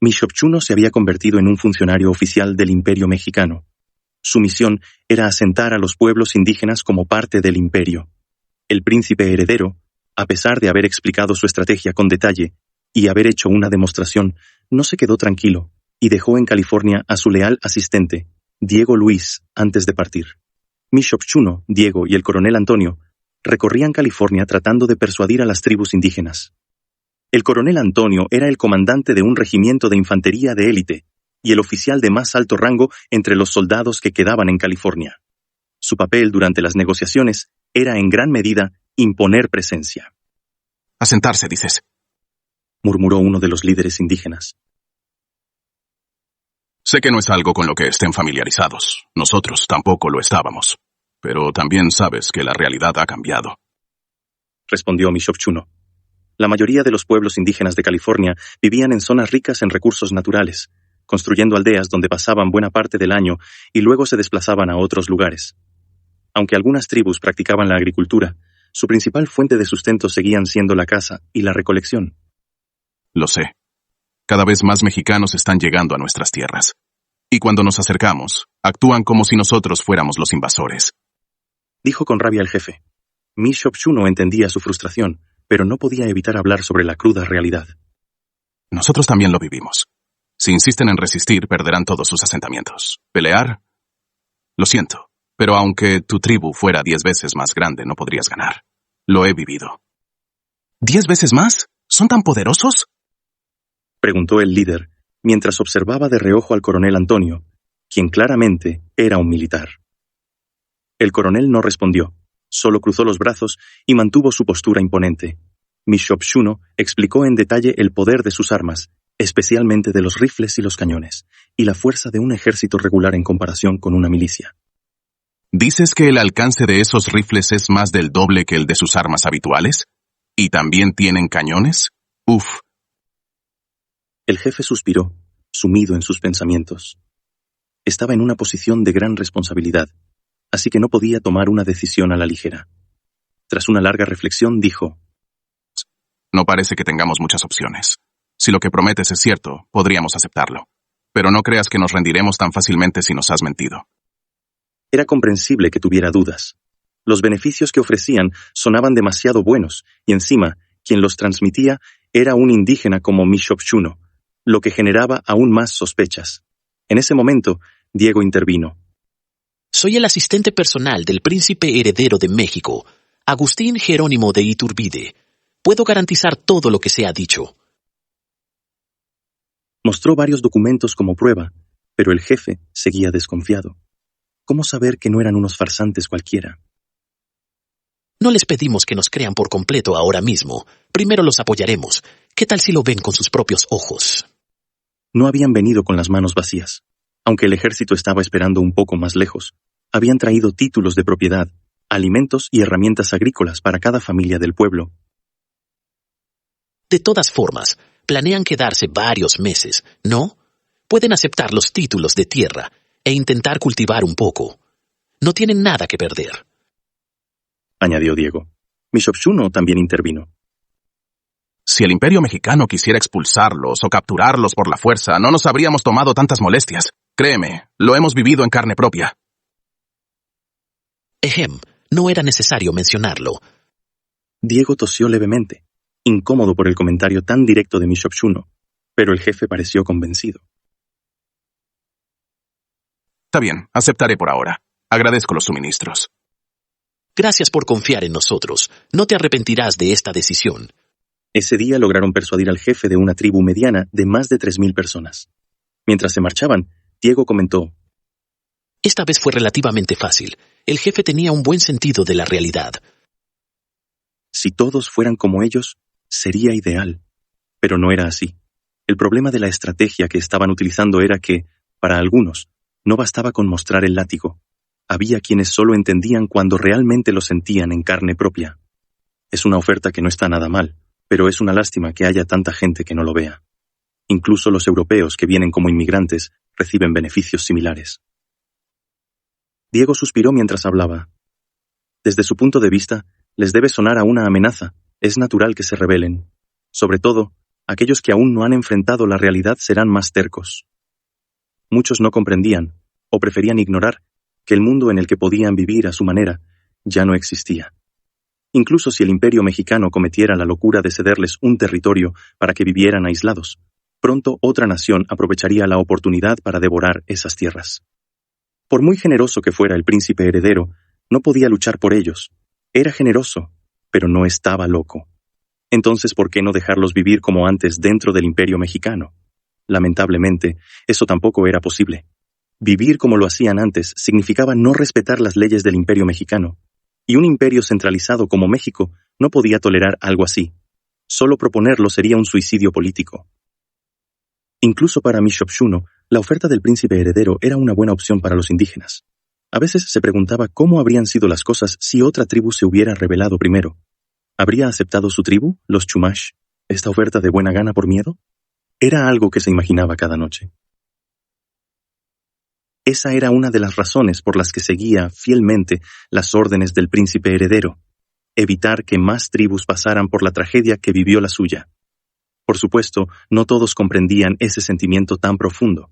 Mishopchuno se había convertido en un funcionario oficial del Imperio Mexicano. Su misión era asentar a los pueblos indígenas como parte del imperio. El príncipe heredero, a pesar de haber explicado su estrategia con detalle y haber hecho una demostración, no se quedó tranquilo y dejó en California a su leal asistente, Diego Luis, antes de partir. Mishopchuno, Diego y el coronel Antonio recorrían California tratando de persuadir a las tribus indígenas. El coronel Antonio era el comandante de un regimiento de infantería de élite y el oficial de más alto rango entre los soldados que quedaban en California. Su papel durante las negociaciones era en gran medida imponer presencia. «Asentarse, dices», murmuró uno de los líderes indígenas. «Sé que no es algo con lo que estén familiarizados. Nosotros tampoco lo estábamos. Pero también sabes que la realidad ha cambiado», respondió Mishopchuno. La mayoría de los pueblos indígenas de California vivían en zonas ricas en recursos naturales, construyendo aldeas donde pasaban buena parte del año y luego se desplazaban a otros lugares. Aunque algunas tribus practicaban la agricultura, su principal fuente de sustento seguían siendo la caza y la recolección. «Lo sé. Cada vez más mexicanos están llegando a nuestras tierras. Y cuando nos acercamos, actúan como si nosotros fuéramos los invasores», dijo con rabia el jefe. Mishopchuno entendía su frustración, pero no podía evitar hablar sobre la cruda realidad. «Nosotros también lo vivimos. Si insisten en resistir, perderán todos sus asentamientos. ¿Pelear? Lo siento, pero aunque tu tribu fuera 10 veces más grande, no podrías ganar. Lo he vivido». «¿10 veces más? ¿Son tan poderosos?», preguntó el líder, mientras observaba de reojo al coronel Antonio, quien claramente era un militar. El coronel no respondió, solo cruzó los brazos y mantuvo su postura imponente. Mishopchuno explicó en detalle el poder de sus armas, especialmente de los rifles y los cañones, y la fuerza de un ejército regular en comparación con una milicia. «¿Dices que el alcance de esos rifles es más del doble que el de sus armas habituales? ¿Y también tienen cañones? Uf». El jefe suspiró, sumido en sus pensamientos. Estaba en una posición de gran responsabilidad, así que no podía tomar una decisión a la ligera. Tras una larga reflexión, dijo: «No parece que tengamos muchas opciones. Si lo que prometes es cierto, podríamos aceptarlo. Pero no creas que nos rendiremos tan fácilmente si nos has mentido». Era comprensible que tuviera dudas. Los beneficios que ofrecían sonaban demasiado buenos, y encima, quien los transmitía era un indígena como Mishopchuno, lo que generaba aún más sospechas. En ese momento, Diego intervino. «Soy el asistente personal del príncipe heredero de México, Agustín Jerónimo de Iturbide. Puedo garantizar todo lo que se ha dicho». Mostró varios documentos como prueba, pero el jefe seguía desconfiado. ¿Cómo saber que no eran unos farsantes cualquiera? «No les pedimos que nos crean por completo ahora mismo. Primero los apoyaremos. ¿Qué tal si lo ven con sus propios ojos?» No habían venido con las manos vacías. Aunque el ejército estaba esperando un poco más lejos, habían traído títulos de propiedad, alimentos y herramientas agrícolas para cada familia del pueblo. «De todas formas, planean quedarse varios meses, ¿no? Pueden aceptar los títulos de tierra e intentar cultivar un poco. No tienen nada que perder», añadió Diego. Mishopchuno también intervino. «Si el Imperio Mexicano quisiera expulsarlos o capturarlos por la fuerza, no nos habríamos tomado tantas molestias. Créeme, lo hemos vivido en carne propia». No era necesario mencionarlo. Diego tosió levemente, incómodo por el comentario tan directo de Mishopchuno, pero el jefe pareció convencido. «Está bien, aceptaré por ahora. Agradezco los suministros». «Gracias por confiar en nosotros. No te arrepentirás de esta decisión». Ese día lograron persuadir al jefe de una tribu mediana de más de 3,000 personas. Mientras se marchaban, Diego comentó: «Esta vez fue relativamente fácil. El jefe tenía un buen sentido de la realidad». Si todos fueran como ellos, sería ideal. Pero no era así. El problema de la estrategia que estaban utilizando era que, para algunos, no bastaba con mostrar el látigo. Había quienes solo entendían cuando realmente lo sentían en carne propia. Es una oferta que no está nada mal, pero es una lástima que haya tanta gente que no lo vea. Incluso los europeos que vienen como inmigrantes reciben beneficios similares. Diego suspiró mientras hablaba. Desde su punto de vista, les debe sonar a una amenaza. Es natural que se rebelen. Sobre todo, aquellos que aún no han enfrentado la realidad serán más tercos. Muchos no comprendían, o preferían ignorar, que el mundo en el que podían vivir a su manera ya no existía. Incluso si el Imperio mexicano cometiera la locura de cederles un territorio para que vivieran aislados, pronto otra nación aprovecharía la oportunidad para devorar esas tierras. Por muy generoso que fuera el príncipe heredero, no podía luchar por ellos. Era generoso, pero no estaba loco. Entonces, ¿por qué no dejarlos vivir como antes dentro del Imperio mexicano? Lamentablemente, eso tampoco era posible. Vivir como lo hacían antes significaba no respetar las leyes del Imperio mexicano, y un imperio centralizado como México no podía tolerar algo así. Solo proponerlo sería un suicidio político. Incluso para Mishopshuno, la oferta del príncipe heredero era una buena opción para los indígenas. A veces se preguntaba cómo habrían sido las cosas si otra tribu se hubiera rebelado primero. ¿Habría aceptado su tribu, los Chumash, esta oferta de buena gana por miedo? Era algo que se imaginaba cada noche. Esa era una de las razones por las que seguía fielmente las órdenes del príncipe heredero: evitar que más tribus pasaran por la tragedia que vivió la suya. Por supuesto, no todos comprendían ese sentimiento tan profundo.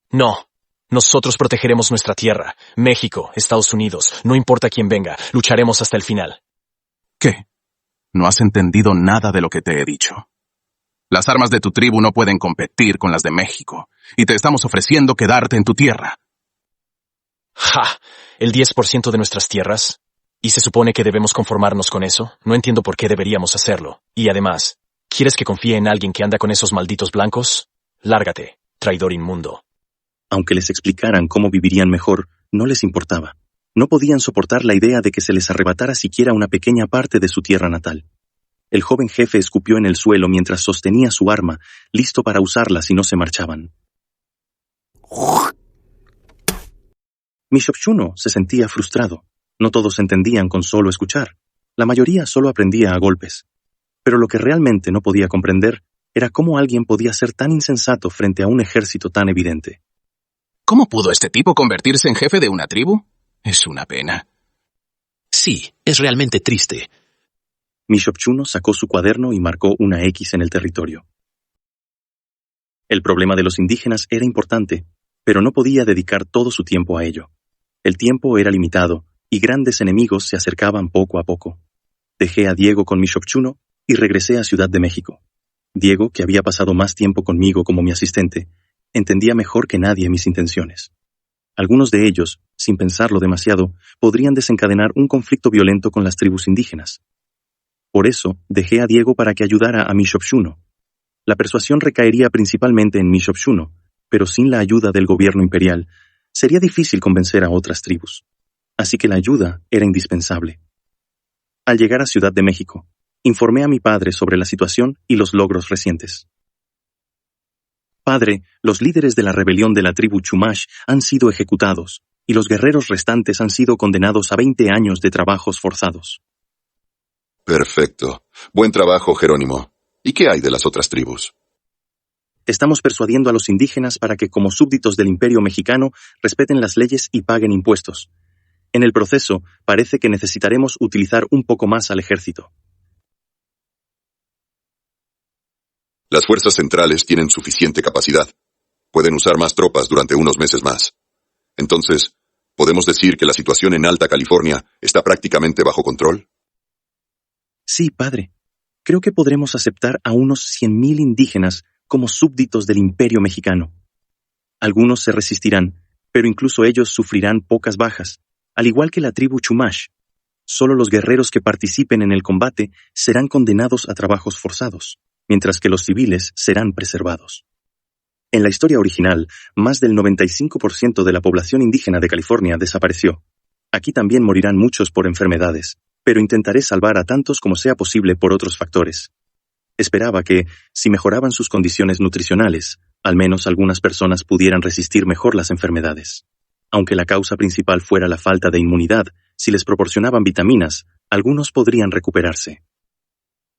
No, nosotros protegeremos nuestra tierra, México, Estados Unidos, no importa quién venga, lucharemos hasta el final. ¿Qué? No has entendido nada de lo que te he dicho. Las armas de tu tribu no pueden competir con las de México, y te estamos ofreciendo quedarte en tu tierra. ¡Ja! ¿El 10% de nuestras tierras? ¿Y se supone que debemos conformarnos con eso? No entiendo por qué deberíamos hacerlo. Y además, ¿quieres que confíe en alguien que anda con esos malditos blancos? Lárgate, traidor inmundo. Aunque les explicaran cómo vivirían mejor, no les importaba. No podían soportar la idea de que se les arrebatara siquiera una pequeña parte de su tierra natal. El joven jefe escupió en el suelo mientras sostenía su arma, listo para usarla si no se marchaban. Mishopshuno se sentía frustrado. No todos entendían con solo escuchar. La mayoría solo aprendía a golpes. Pero lo que realmente no podía comprender era cómo alguien podía ser tan insensato frente a un ejército tan evidente. ¿Cómo pudo este tipo convertirse en jefe de una tribu? Es una pena. Sí, es realmente triste. Mishopshuno sacó su cuaderno y marcó una X en el territorio. El problema de los indígenas era importante, pero no podía dedicar todo su tiempo a ello. El tiempo era limitado, y grandes enemigos se acercaban poco a poco. Dejé a Diego con Mishopshuno y regresé a Ciudad de México. Diego, que había pasado más tiempo conmigo como mi asistente, entendía mejor que nadie mis intenciones. Algunos de ellos, sin pensarlo demasiado, podrían desencadenar un conflicto violento con las tribus indígenas. Por eso, dejé a Diego para que ayudara a Mishopshuno. La persuasión recaería principalmente en Mishopshuno, pero sin la ayuda del gobierno imperial, sería difícil convencer a otras tribus. Así que la ayuda era indispensable. Al llegar a Ciudad de México, informé a mi padre sobre la situación y los logros recientes. Padre, los líderes de la rebelión de la tribu Chumash han sido ejecutados, y los guerreros restantes han sido condenados a 20 años de trabajos forzados. Perfecto. Buen trabajo, Jerónimo. ¿Y qué hay de las otras tribus? Estamos persuadiendo a los indígenas para que, como súbditos del Imperio mexicano, respeten las leyes y paguen impuestos. En el proceso, parece que necesitaremos utilizar un poco más al ejército. Las fuerzas centrales tienen suficiente capacidad. Pueden usar más tropas durante unos meses más. Entonces, ¿podemos decir que la situación en Alta California está prácticamente bajo control? Sí, padre. Creo que podremos aceptar a unos 100,000 indígenas como súbditos del Imperio mexicano. Algunos se resistirán, pero incluso ellos sufrirán pocas bajas, al igual que la tribu Chumash. Solo los guerreros que participen en el combate serán condenados a trabajos forzados, mientras que los civiles serán preservados. En la historia original, más del 95% de la población indígena de California desapareció. Aquí también morirán muchos por enfermedades, pero intentaré salvar a tantos como sea posible por otros factores. Esperaba que, si mejoraban sus condiciones nutricionales, al menos algunas personas pudieran resistir mejor las enfermedades. Aunque la causa principal fuera la falta de inmunidad, si les proporcionaban vitaminas, algunos podrían recuperarse.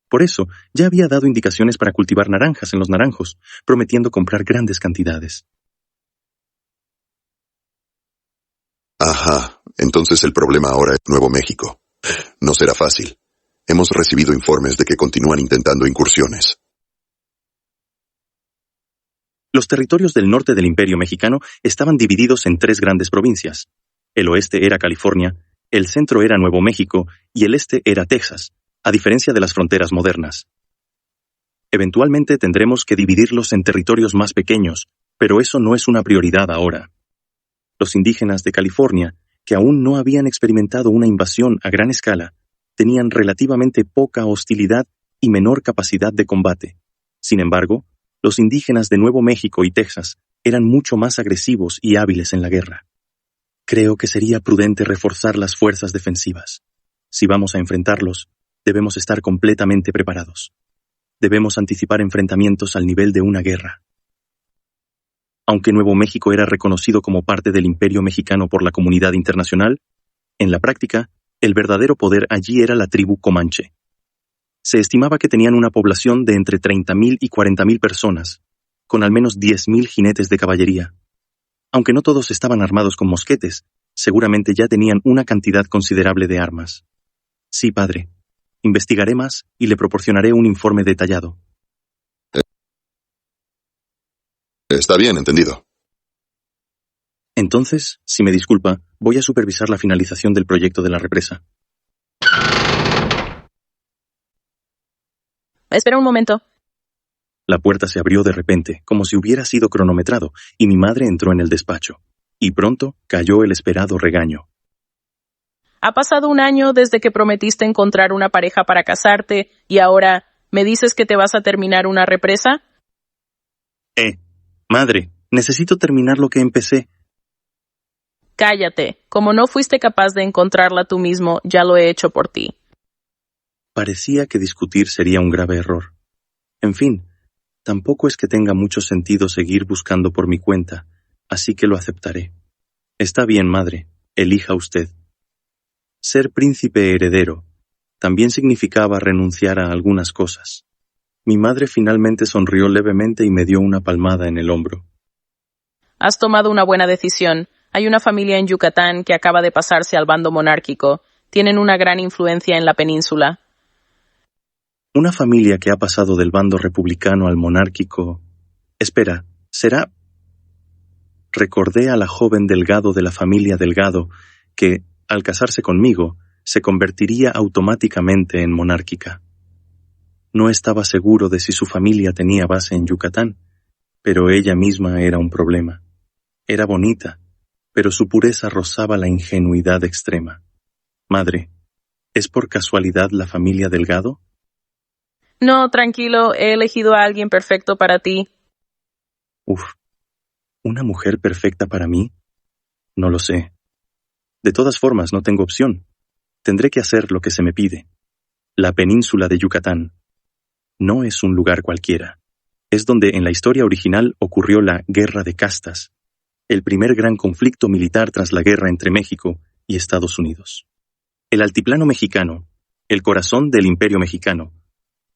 Por eso, ya había dado indicaciones para cultivar naranjas en los naranjos, prometiendo comprar grandes cantidades. Ajá, entonces el problema ahora es Nuevo México. No será fácil. Hemos recibido informes de que continúan intentando incursiones. Los territorios del norte del Imperio Mexicano estaban divididos en 3 grandes provincias. El oeste era California, el centro era Nuevo México y el este era Texas, a diferencia de las fronteras modernas. Eventualmente tendremos que dividirlos en territorios más pequeños, pero eso no es una prioridad ahora. Los indígenas de California, que aún no habían experimentado una invasión a gran escala, tenían relativamente poca hostilidad y menor capacidad de combate. Sin embargo, los indígenas de Nuevo México y Texas eran mucho más agresivos y hábiles en la guerra. Creo que sería prudente reforzar las fuerzas defensivas. Si vamos a enfrentarlos, debemos estar completamente preparados. Debemos anticipar enfrentamientos al nivel de una guerra. Aunque Nuevo México era reconocido como parte del Imperio Mexicano por la comunidad internacional, en la práctica, el verdadero poder allí era la tribu Comanche. Se estimaba que tenían una población de entre 30.000 y 40.000 personas, con al menos 10.000 jinetes de caballería. Aunque no todos estaban armados con mosquetes, seguramente ya tenían una cantidad considerable de armas. Sí, padre. Investigaré más y le proporcionaré un informe detallado. Está bien, entendido. Entonces, si me disculpa, voy a supervisar la finalización del proyecto de la represa. Espera un momento. La puerta se abrió de repente, como si hubiera sido cronometrado, y mi madre entró en el despacho. Y pronto cayó el esperado regaño. Ha pasado 1 año desde que prometiste encontrar una pareja para casarte, y ahora, ¿me dices que te vas a terminar una represa? Madre, necesito terminar lo que empecé. Cállate. Como no fuiste capaz de encontrarla tú mismo, ya lo he hecho por ti. Parecía que discutir sería un grave error. En fin, tampoco es que tenga mucho sentido seguir buscando por mi cuenta, así que lo aceptaré. Está bien, madre, elija usted. Ser príncipe heredero también significaba renunciar a algunas cosas. Mi madre finalmente sonrió levemente y me dio una palmada en el hombro. Has tomado una buena decisión. Hay una familia en Yucatán que acaba de pasarse al bando monárquico. Tienen una gran influencia en la península. Una familia que ha pasado del bando republicano al monárquico... Espera, ¿será...? Recordé a la joven Delgado de la familia Delgado que, al casarse conmigo, se convertiría automáticamente en monárquica. No estaba seguro de si su familia tenía base en Yucatán, pero ella misma era un problema. Era bonita, pero su pureza rozaba la ingenuidad extrema. Madre, ¿es por casualidad la familia Delgado? No, tranquilo, he elegido a alguien perfecto para ti. ¿Una mujer perfecta para mí? No lo sé. De todas formas, no tengo opción. Tendré que hacer lo que se me pide. La península de Yucatán no es un lugar cualquiera. Es donde en la historia original ocurrió la Guerra de Castas, el primer gran conflicto militar tras la guerra entre México y Estados Unidos. El altiplano mexicano, el corazón del Imperio Mexicano,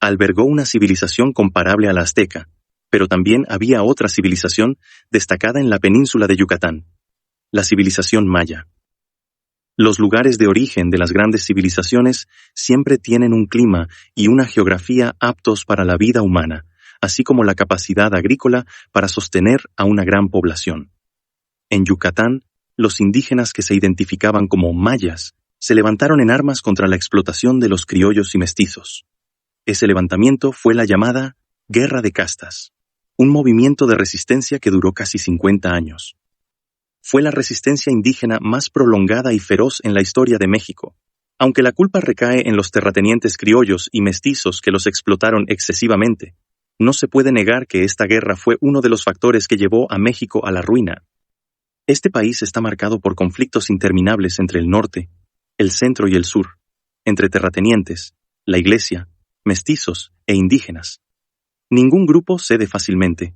albergó una civilización comparable a la azteca, pero también había otra civilización destacada en la península de Yucatán, la civilización maya. Los lugares de origen de las grandes civilizaciones siempre tienen un clima y una geografía aptos para la vida humana, así como la capacidad agrícola para sostener a una gran población. En Yucatán, los indígenas que se identificaban como mayas se levantaron en armas contra la explotación de los criollos y mestizos. Ese levantamiento fue la llamada Guerra de Castas, un movimiento de resistencia que duró casi 50 años. Fue la resistencia indígena más prolongada y feroz en la historia de México. Aunque la culpa recae en los terratenientes criollos y mestizos que los explotaron excesivamente, no se puede negar que esta guerra fue uno de los factores que llevó a México a la ruina. Este país está marcado por conflictos interminables entre el norte, el centro y el sur, entre terratenientes, la iglesia, mestizos e indígenas. Ningún grupo cede fácilmente.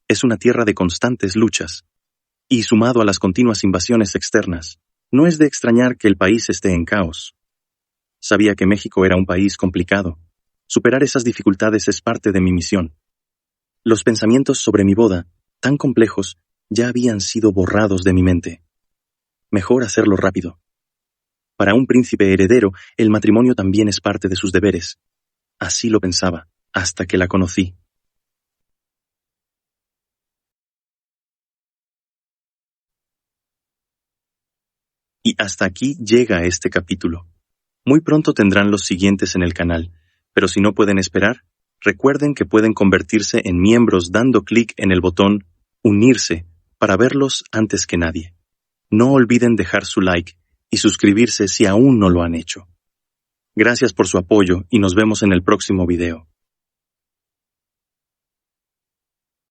Es una tierra de constantes luchas. Y sumado a las continuas invasiones externas, no es de extrañar que el país esté en caos. Sabía que México era un país complicado. Superar esas dificultades es parte de mi misión. Los pensamientos sobre mi boda, tan complejos, ya habían sido borrados de mi mente. Mejor hacerlo rápido. Para un príncipe heredero, el matrimonio también es parte de sus deberes. Así lo pensaba, hasta que la conocí. Y hasta aquí llega este capítulo. Muy pronto tendrán los siguientes en el canal, pero si no pueden esperar, recuerden que pueden convertirse en miembros dando clic en el botón Unirse para verlos antes que nadie. No olviden dejar su like y suscribirse si aún no lo han hecho. Gracias por su apoyo y nos vemos en el próximo video.